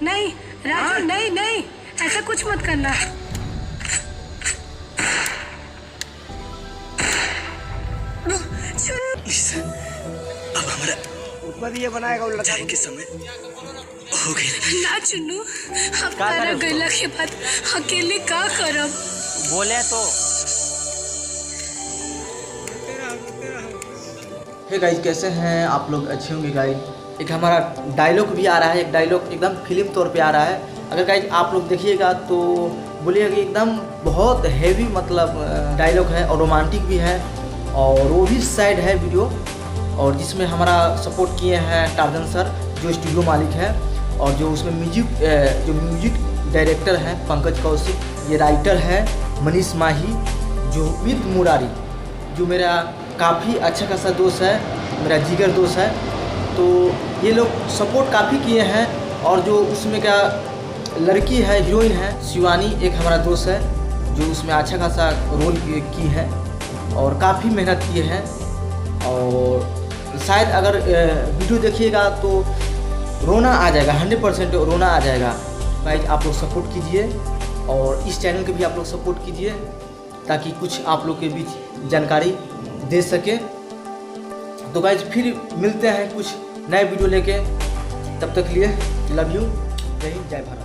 नहीं राजू, नहीं नहीं, ऐसा कुछ मत करना। अब हमारा ऊपर ये बनाएगा जाने के समय हो गया ना चुन्नू, हम तारा गैला के बाद अकेले का करब? बोले तो हे गाइस, कैसे हैं आप लोग? अच्छे होंगे गाइस। एक हमारा डायलॉग भी आ रहा है, एक डायलॉग एकदम फिल्म तौर पे आ रहा है। अगर गाइस आप लोग देखिएगा तो बोलिएगा कि एकदम बहुत हैवी मतलब डायलॉग है और रोमांटिक भी है, और वो भी साइड है वीडियो, और जिसमें हमारा सपोर्ट किए हैं टार्जन सर जो स्टूडियो मालिक है, और जो उसमें म्यूजिक डायरेक्टर हैं पंकज कौशिक, ये राइटर है मनीष माही, जो विद मुरारी जो मेरा काफ़ी अच्छा खासा दोस्त है, मेरा जिगर दोस्त है। तो ये लोग सपोर्ट काफ़ी किए हैं, और जो उसमें क्या लड़की है हीरोइन है शिवानी, एक हमारा दोस्त है जो उसमें अच्छा खासा रोल की है और काफ़ी मेहनत किए हैं। और शायद अगर वीडियो देखिएगा तो रोना आ जाएगा, 100% रोना आ जाएगा। गाइस आप लोग सपोर्ट कीजिए, और इस चैनल के भी आप लोग सपोर्ट कीजिए, ताकि कुछ आप लोग के बीच जानकारी दे सके। तो गाइस फिर मिलते हैं कुछ नए वीडियो लेके, तब तक लिए लव यू, जय हिंद, जय भारत।